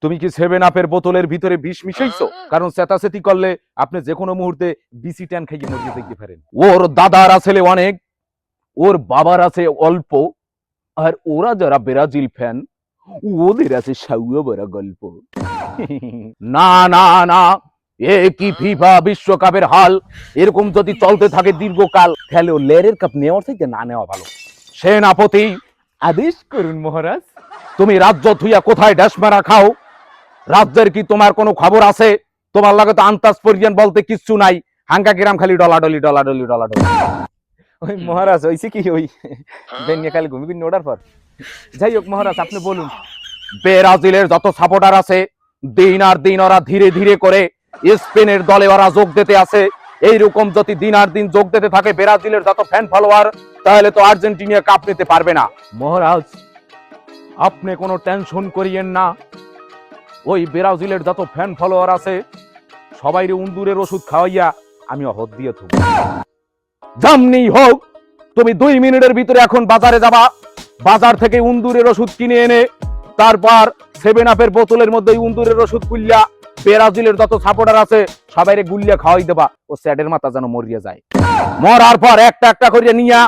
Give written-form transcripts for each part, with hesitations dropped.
তুমি কি 7 আপের বোতলের ভিতরে বিষ মিশাইছো? কারণ চেতাচেতি করলে আপনি যে কোনো মুহূর্তে বিসি ট্যান খাইয়ে মরিয়ে যেতে পারেন। ওর দাদার আছে অনেক, ওর বাবার আছে অল্প, আর ওরা যারা ব্রাজিল ফ্যান ওদের আছে সাউয়া বড় গল্প। না না না, এ কি ফিফা বিশ্বকাপের হাল। এরকম যদি চলতে থাকে দীর্ঘকাল তাহলে ও লেরের কাপ নেওয়ার থেকে না নেওয়া ভালো। সেনাপতি আদেশ করুন মহারাজ। তুমি রাজ্য থুইয়া কোথায় ড্যাশ মারা খাও? রাজ্যের কি তোমার কোনো খবর আছে? তোমার লাগে তো আন্তাজ পরিজন বলতে কিচ্ছু নাই। হাঙ্গা কিরাম খালি ডলাডলি ডলাডলি ডলাডলি। ওই মহারাজ হইছে কি ওই বেনিয়া খালি ঘুমিয়ে ওঠার পর। যাই হোক মহারাজ, আপনি বলুন। ব্রাজিলের যত সাপোর্টার আছে দিন আর দিন ওরা ধীরে ধীরে করে স্পেনের দলে ওরা যোগ দিতে আছে। এইরকম যদি দিন আর দিন যোগ দিতে থাকে ব্রাজিলের যত ফ্যান ফলোয়ার, তাহলে তো আর্জেন্টিনা কাপ নিতে পারবে না। মহারাজ আপনি কোনো টেনশন করিয়েন না। ওই ব্রাজিলের যত ফ্যান ফলোয়ার আছে সবাইরে উন্দুরের ওষুধ খাওয়াইয়া আমি অহদ দিয়ে থাকবো। যেমনি হোক তুমি 2 মিনিটের ভিতরে এখন বাজারে যাবা। বাজার থেকে উন্দুরের ওষুধ কিনে এনে তারপর 7 আপের বোতলের মধ্যে উন্দুরের ওষুধ গুলিয়া ব্রাজিলের যত সাপোর্টার আছে সবাইরে গুলিয়া খাওয়াই দেবা। ও স্যাডের মাথা যেন মরিয়া যায়। মরার পর একটা একটা করিয়া নিয়া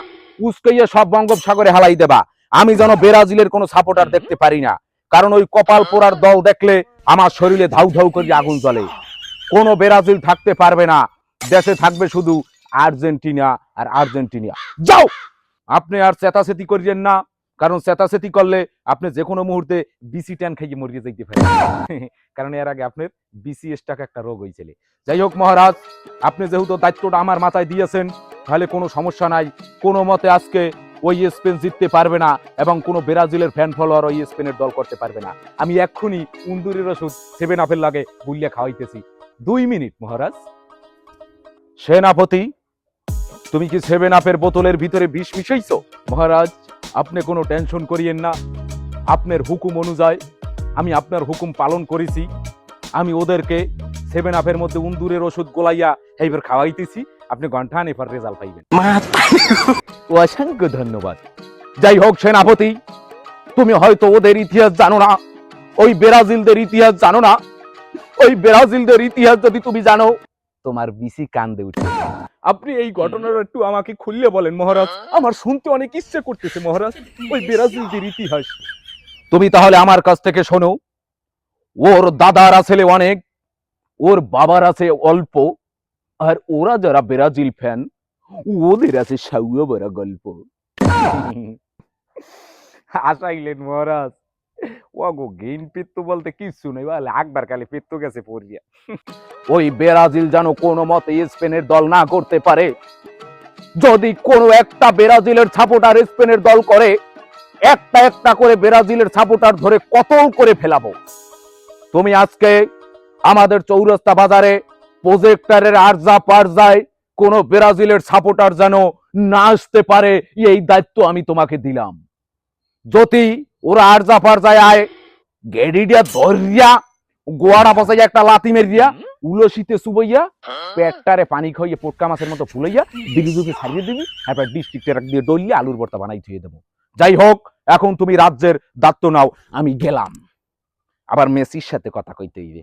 উস্কাইয়া সব বঙ্গোপসাগরে হালাই দেবা। আমি যেন ব্রাজিলের কোনো সাপোর্টার দেখতে পারি না, কারণ ওই কপাল পোড়ার দল দেখলে আমার শরীরে ধাউ ধাউ করে আগুন জ্বলে। কোনো ব্রাজিল থাকতে পারবে না, দেশে থাকবে শুধু আর্জেন্টিনা আর আর্জেন্টিনা। যাও, আপনি আর চেতাচেতি করিয়েন না, কারণ চেতাচেতি করলে আপনি যে কোনো মুহূর্তে বিসি ট্যান খাইয়ে মরিয়ে যাইতে পারেন। কারণ এর আগে আপনার বিসিএস টাকা একটা রোগ হয়েছিল। যাই হোক মহারাজ, আপনি যেহেতু দায়িত্বটা আমার মাথায় দিয়েছেন তাহলে কোনো সমস্যা নাই। কোনো মতে আজকে ওই স্পেন জিততে পারবে না এবং কোনো ব্রাজিলের ফ্যান ফলোয়ার ওই স্পেনের দল করতে পারবে না। আমি এক্ষুনি উন্দুরের ওষুধ 7 আপের লাগে গুলিয়া খাওয়াইতেছি। 2 মিনিট মহারাজ। সেনাপতি তুমি কি 7 আপের বোতলের ভিতরে বিষ মিশাইছো? মহারাজ আপনি কোনো টেনশন করিয়েন না। আপনার হুকুম অনুযায়ী আমি আপনার হুকুম পালন করেছি। আমি ওদেরকে 7 আপের মধ্যে উন্দুরের ওষুধ গোলাইয়া এইবার খাওয়াইতেছি। আপনি ঘন্টা নেফার রেজাল্ট পাইবেন। অসংখ্য ধন্যবাদ। যাই হোক সেনাপতি, তুমি হয়তো ওদের ইতিহাস জানো না, ওই ব্রাজিলদের ইতিহাস জানো না। ওই ব্রাজিলদের ইতিহাস যদি তুমি জানো তোমার বিসি কান্দে উঠে। আপনি এই ঘটনাটা একটু আমাকে খুললে বলেন মহারাজ, আমার শুনতে অনেক ইচ্ছে করতেছে মহারাজ ওই ব্রাজিলদের ইতিহাস। তুমি তাহলে আমার কাছ থেকে শোনো। ওর দাদার আছে অনেক, ওর বাবার আছে অল্প, আর ওরা যারা ব্রাজিল ফ্যান ওদের আছে সাউয়া বড় গল্প। আসাইলেন মহারাজ, ওগো গেইন পেত্তো বলতে কিছু নেই, বলে একবার খালি পেত্তো গেছে পড়িয়া। ওই ব্রাজিল যেন কোনো মতে স্পেনের দল না করতে পারে। যদি কোনো একটা ব্রাজিলের সাপোর্টার স্পেনের দল করে, একটা একটা করে ব্রাজিলের সাপোর্টার ধরে কতল করে ফেলাবো। তুমি আজকে আমাদের চৌরাস্তা বাজারে প্রজেক্টরের আরজা পারজায় কোনো ব্রাজিলের সাপোর্টার যেন না আসতে পারে, এই দায়িত্ব আমি তোমাকে দিলাম। যদি ওরা আরজা পারজায় আয়, গেডিডিয়া ধরিয়া গোয়াড়া বসাইয়া একটা লাতি মেরিয়া উলসিতে সুবইয়া পেটটারে পানি খাইয়ে পোটকা মাছের মতো ফুলাইয়া বিদ্যুৎকে ছাড়িয়ে দিবি, তারপর ডিস্ট্রিক্টের দিয়ে ডলিয়ে আলুর ভর্তা বানাই ধুয়ে দেবো। যাই হোক, এখন তুমি রাজ্যের দায়িত্ব নাও, আমি গেলাম। আবার মেসির সাথে কথা কইতে হইবে।